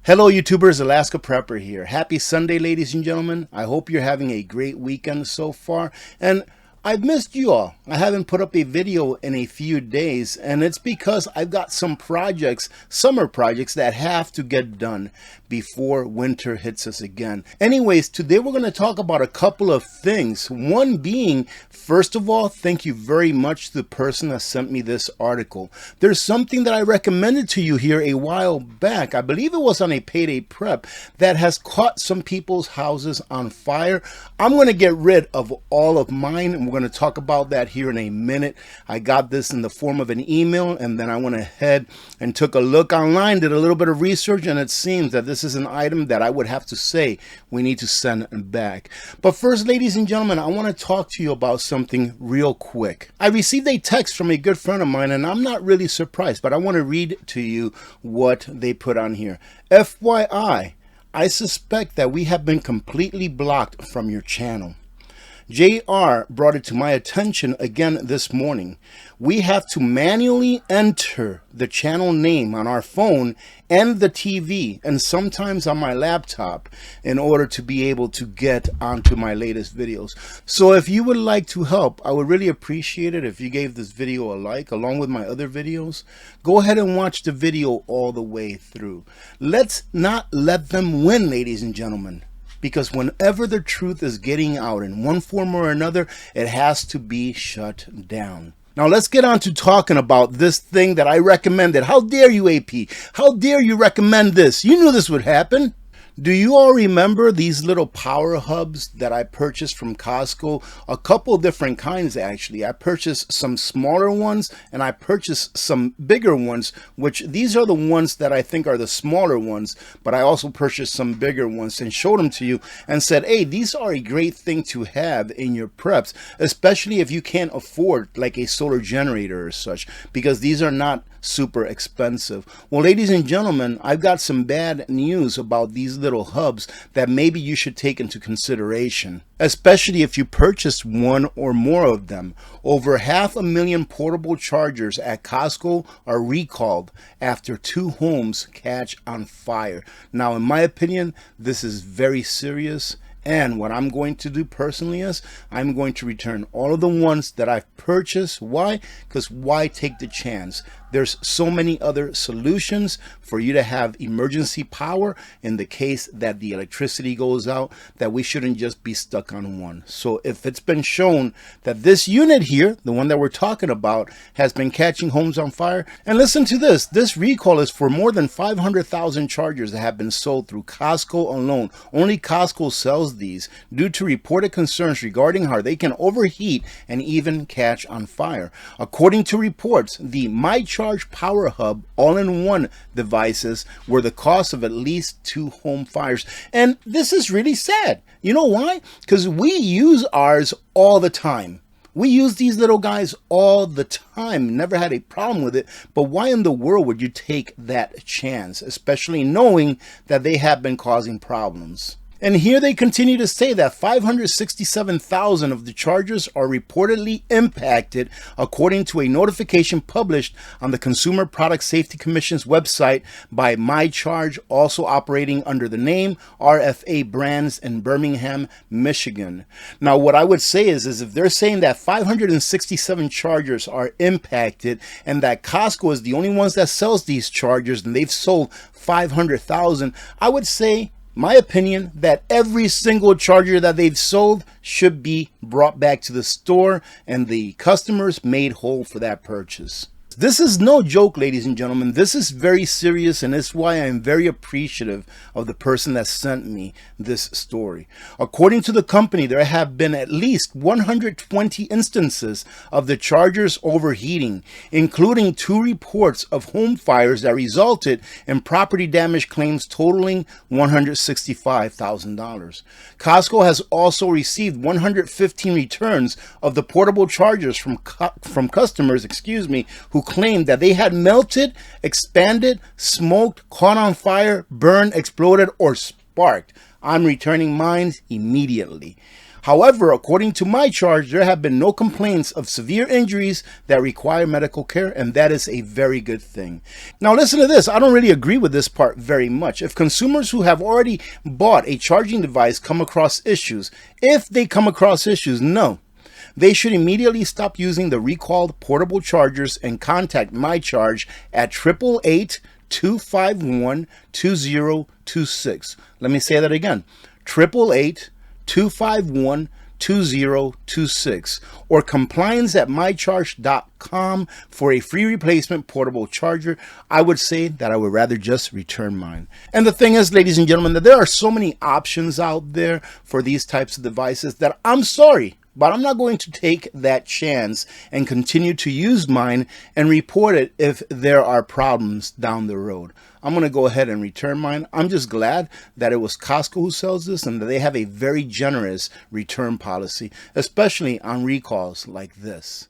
Hello YouTubers, Alaska Prepper here. Happy Sunday, ladies and gentlemen. I hope you're having a great weekend so far. And I've missed you all. I haven't put up a video in a few days, and it's because I've got some projects, summer projects, that have to get done before winter hits us again. Anyways, today we're going to talk about a couple of things. One being, first of all, thank you very much to the person that sent me this article. There's something that I recommended to you here a while back. I believe it was on a payday prep that has caught some people's houses on fire. I'm going to get rid of all of mine, and we're going to talk about that here in a minute. I got this in the form of an email, and then I went ahead and took a look online, did a little bit of research, and it seems that this is an item that I would have to say we need to send back. But first, ladies and gentlemen, I want to talk to you about something real quick. I received a text from a good friend of mine, and I'm not really surprised, but I want to read to you what they put on here. FYI, I suspect that we have been completely blocked from your channel. JR brought it to my attention again this morning. We have to manually enter the channel name on our phone and the TV, and sometimes on my laptop, in order to be able to get onto my latest videos. So if you would like to help, I would really appreciate it if you gave this video a like along with my other videos. Go ahead and watch the video all the way through. Let's not let them win, ladies and gentlemen. Because whenever the truth is getting out in one form or another, it has to be shut down. Now let's get on to talking about this thing that I recommended. How dare you, AP? How dare you recommend this? You knew this would happen. Do you all remember these little power hubs that I purchased from Costco? A couple different kinds, actually. I purchased some smaller ones and I purchased some bigger ones, which these are the ones that I think are the smaller ones, but I also purchased some bigger ones and showed them to you and said, hey, these are a great thing to have in your preps, especially if you can't afford like a solar generator or such, because these are not super expensive. Well, ladies and gentlemen, I've got some bad news about these little hubs that maybe you should take into consideration, especially if you purchased one or more of them. Over 500,000 portable chargers at Costco are recalled after 2 homes catch on fire. Now, in my opinion, this is very serious. And what I'm going to do personally is I'm going to return all of the ones that I've purchased. Why? Because why take the chance? There's so many other solutions for you to have emergency power in the case that the electricity goes out, that we shouldn't just be stuck on one. So if it's been shown that this unit here, the one that we're talking about, has been catching homes on fire, and listen to this, this recall is for more than 500,000 chargers that have been sold through Costco alone. Only Costco sells these due to reported concerns regarding how they can overheat and even catch on fire. According to reports, the MyCharge Power Hub all-in-one devices were the cost of at least 2 home fires. And this is really sad. You know why? Because we use ours all the time. We use these little guys all the time, never had a problem with it, but why in the world would you take that chance, especially knowing that they have been causing problems? And here they continue to say that 567,000 of the chargers are reportedly impacted, according to a notification published on the Consumer Product Safety Commission's website by MyCharge, also operating under the name RFA Brands in Birmingham, Michigan. Now, what I would say is if they're saying that 567 chargers are impacted and that Costco is the only ones that sells these chargers and they've sold 500,000, I would say, my opinion, that every single charger that they've sold should be brought back to the store and the customers made whole for that purchase. This is no joke, ladies and gentlemen. This is very serious, and it's why I'm very appreciative of the person that sent me this story. According to the company, there have been at least 120 instances of the chargers overheating, including 2 reports of home fires that resulted in property damage claims totaling $165,000. Costco has also received 115 returns of the portable chargers from customers, who claimed that they had melted, expanded, smoked, caught on fire, burned, exploded, or sparked. I'm returning mine immediately. However, according to my charge, there have been no complaints of severe injuries that require medical care, and that is a very good thing. Now listen to this. I don't really agree with this part very much. If consumers who have already bought a charging device come across issues, no. They should immediately stop using the recalled portable chargers and contact my charge at 888-251-2026. Let me say that again. 888-251-2026 or compliance@mycharge.com for a free replacement portable charger. I would say that I would rather just return mine. And the thing is, ladies and gentlemen, that there are so many options out there for these types of devices that I'm sorry, but I'm not going to take that chance and continue to use mine and report it if there are problems down the road. I'm going to go ahead and return mine. I'm just glad that it was Costco who sells this and that they have a very generous return policy, especially on recalls like this.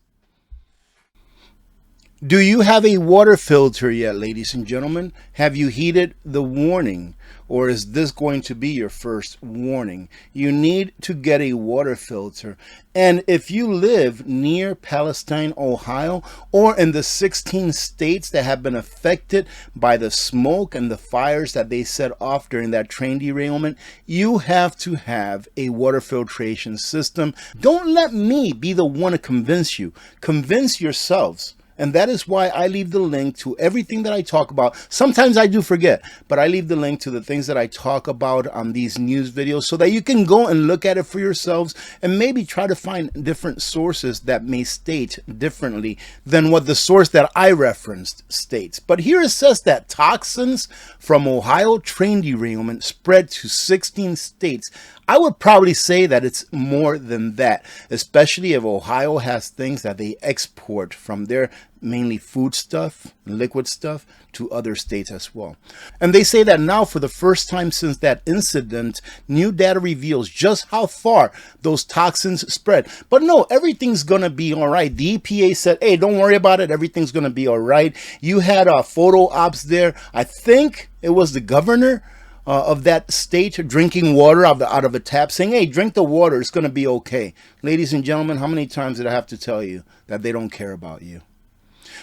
Do you have a water filter yet, ladies and gentlemen? Have you heeded the warning? Or is this going to be your first warning? You need to get a water filter. And if you live near Palestine, Ohio, or in the 16 states that have been affected by the smoke and the fires that they set off during that train derailment, you have to have a water filtration system. Don't let me be the one to convince you. Convince yourselves. And that is why I leave the link to everything that I talk about. Sometimes I do forget, but I leave the link to the things that I talk about on these news videos so that you can go and look at it for yourselves and maybe try to find different sources that may state differently than what the source that I referenced states. But here it says that toxins from Ohio train derailment spread to 16 states. I would probably say that it's more than that, especially if Ohio has things that they export from their mainly food stuff, liquid stuff, to other states as well. And they say that now, for the first time since that incident, new data reveals just how far those toxins spread. But no, everything's going to be all right. The EPA said, hey, don't worry about it. Everything's going to be all right. You had photo ops there. I think it was the governor of that state drinking water out of a tap, saying, hey, drink the water. It's going to be okay. Ladies and gentlemen, how many times did I have to tell you that they don't care about you?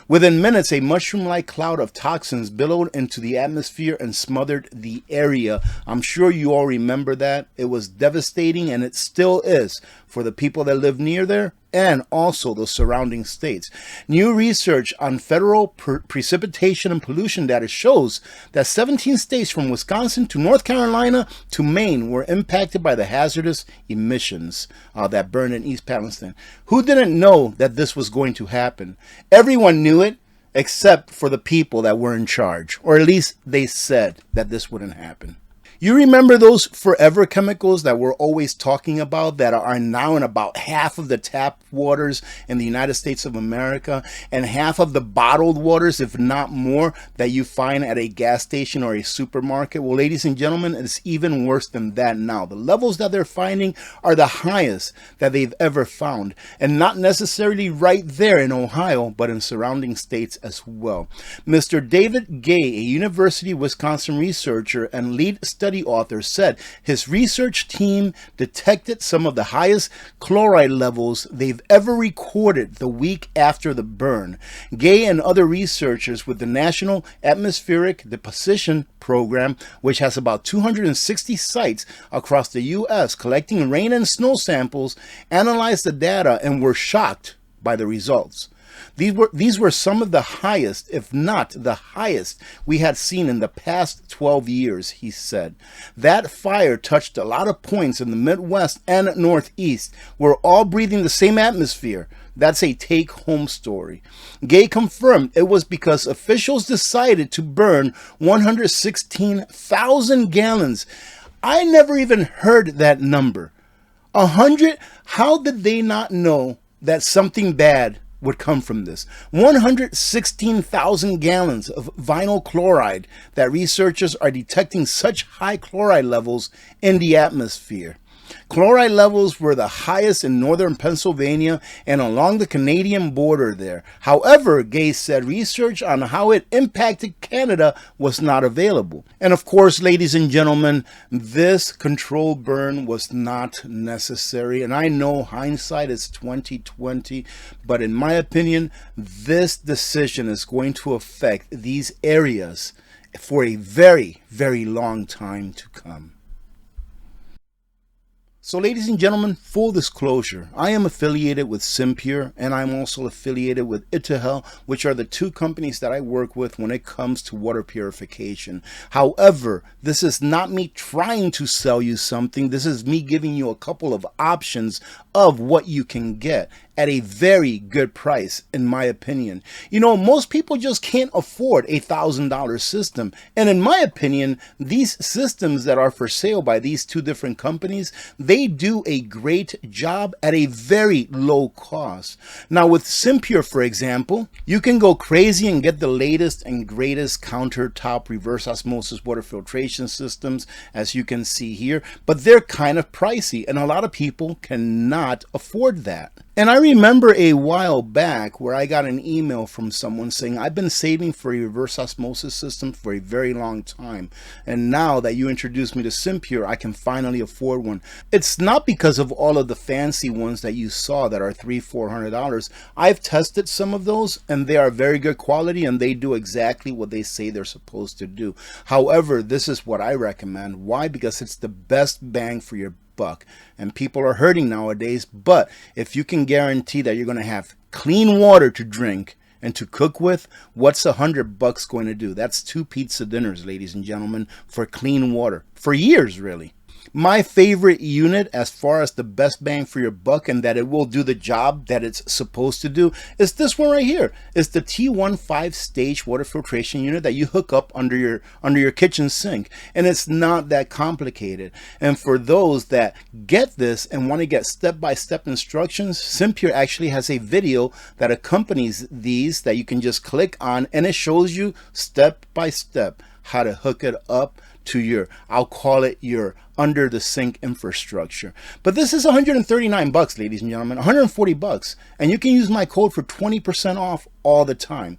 Within minutes, a mushroom-like cloud of toxins billowed into the atmosphere and smothered the area. I'm sure you all remember that. It was devastating, and it still is for the people that live near there and also the surrounding states. New research on federal precipitation and pollution data shows that 17 states from Wisconsin to North Carolina to Maine were impacted by the hazardous emissions that burned in East Palestine. Who didn't know that this was going to happen? Everyone knew it except for the people that were in charge, or at least they said that this wouldn't happen. You remember those forever chemicals that we're always talking about that are now in about half of the tap waters in the United States of America and half of the bottled waters, if not more, that you find at a gas station or a supermarket? Well, ladies and gentlemen, it's even worse than that now. The levels that they're finding are the highest that they've ever found, and not necessarily right there in Ohio, but in surrounding states as well. Mr. David Gay, a University of Wisconsin researcher and lead study author, said his research team detected some of the highest chloride levels they've ever recorded the week after the burn. Gay and other researchers with the National Atmospheric Deposition Program, which has about 260 sites across the U.S. collecting rain and snow samples, analyzed the data and were shocked by the results. These were some of the highest, if not the highest, we had seen in the past 12 years, he said. That fire touched a lot of points in the Midwest and Northeast. We're all breathing the same atmosphere. That's a take-home story. Gay confirmed it was because officials decided to burn 116,000 gallons. I never even heard that number. 100? How did they not know that something bad would come from this? 116,000 gallons of vinyl chloride that researchers are detecting such high chloride levels in the atmosphere. Chloride levels were the highest in northern Pennsylvania and along the Canadian border there. However, Jase said research on how it impacted Canada was not available. And of course, ladies and gentlemen, this controlled burn was not necessary. And I know hindsight is 2020, but in my opinion, this decision is going to affect these areas for a very, very long time to come. So ladies and gentlemen, full disclosure, I am affiliated with SimPure and I'm also affiliated with ITEHIL, which are the two companies that I work with when it comes to water purification. However, this is not me trying to sell you something. This is me giving you a couple of options of what you can get at a very good price, in my opinion. You know, most people just can't afford a $1,000 system. And in my opinion, these systems that are for sale by these two different companies, they do a great job at a very low cost. Now with SimPure, for example, you can go crazy and get the latest and greatest countertop reverse osmosis water filtration systems, as you can see here, but they're kind of pricey and a lot of people cannot afford that. And I remember a while back where I got an email from someone saying, I've been saving for a reverse osmosis system for a very long time. And now that you introduced me to SimPure, I can finally afford one. It's not because of all of the fancy ones that you saw that are $300–400. I've tested some of those and they are very good quality and they do exactly what they say they're supposed to do. However, this is what I recommend. Why? Because it's the best bang for your buck, and people are hurting nowadays. But if you can guarantee that you're going to have clean water to drink and to cook with, what's $100 going to do? That's 2 pizza dinners, ladies and gentlemen, for clean water for years, really. My favorite unit as far as the best bang for your buck and that it will do the job that it's supposed to do is this one right here. It's the T1 5-stage water filtration unit that you hook up under your kitchen sink, and it's not that complicated. And for those that get this and want to get step-by-step instructions, SimPure actually has a video that accompanies these that you can just click on, and it shows you step-by-step how to hook it up to your, I'll call it your under the sink infrastructure. But this is $139, ladies and gentlemen, $140, and you can use my code for 20% off all the time.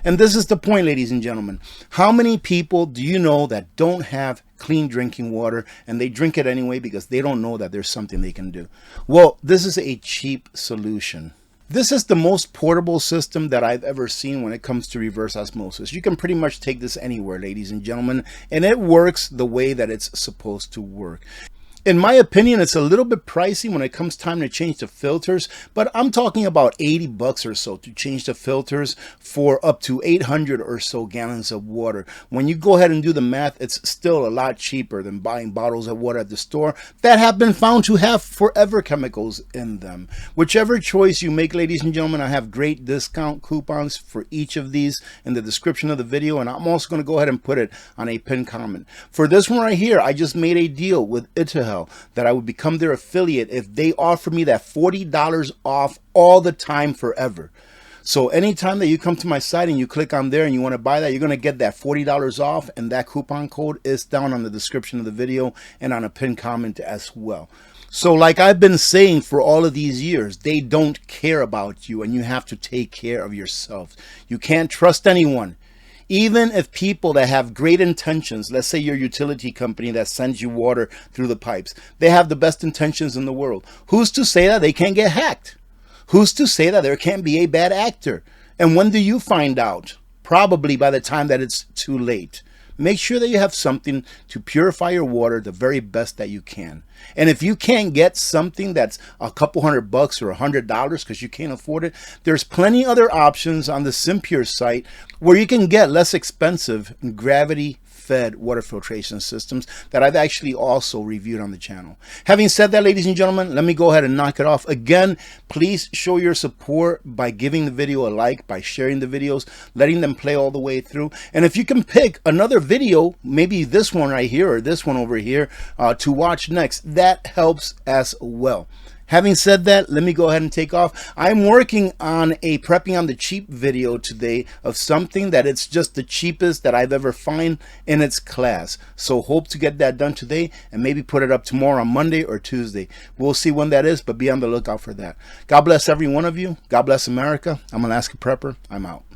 And this is the point, ladies and gentlemen. How many people do you know that don't have clean drinking water and they drink it anyway because they don't know that there's something they can do? Well, this is a cheap solution. This is the most portable system that I've ever seen when it comes to reverse osmosis. You can pretty much take this anywhere, ladies and gentlemen, and it works the way that it's supposed to work. In my opinion, it's a little bit pricey when it comes time to change the filters, but I'm talking about $80 or so to change the filters for up to 800 or so gallons of water. When you go ahead and do the math, it's still a lot cheaper than buying bottles of water at the store that have been found to have forever chemicals in them. Whichever choice you make, ladies and gentlemen, I have great discount coupons for each of these in the description of the video, and I'm also going to go ahead and put it on a pinned comment. For this one right here, I just made a deal with ITEHIL that I would become their affiliate if they offer me that $40 off all the time forever. So anytime that you come to my site and you click on there and you want to buy that, you're going to get that $40 off, and that coupon code is down on the description of the video and on a pinned comment as well. So like I've been saying for all of these years, they don't care about you and you have to take care of yourself. You can't trust anyone. Even if people that have great intentions, let's say your utility company that sends you water through the pipes, they have the best intentions in the world. Who's to say that they can't get hacked? Who's to say that there can't be a bad actor? And when do you find out? Probably by the time that it's too late. Make sure that you have something to purify your water the very best that you can. And if you can't get something that's a couple $100 or $100 because you can't afford it, there's plenty other options on the SimPure site where you can get less expensive gravity-fed water filtration systems that I've actually also reviewed on the channel. Having said that, ladies and gentlemen, let me go ahead and knock it off. Again, please show your support by giving the video a like, by sharing the videos, letting them play all the way through. And if you can pick another video, maybe this one right here or this one over here, to watch next, that helps as well. Having said that, let me go ahead and take off. I'm working on a prepping on the cheap video today of something that it's just the cheapest that I've ever found in its class. So hope to get that done today and maybe put it up tomorrow on Monday or Tuesday. We'll see when that is, but be on the lookout for that. God bless every one of you. God bless America. I'm Alaska Prepper. I'm out.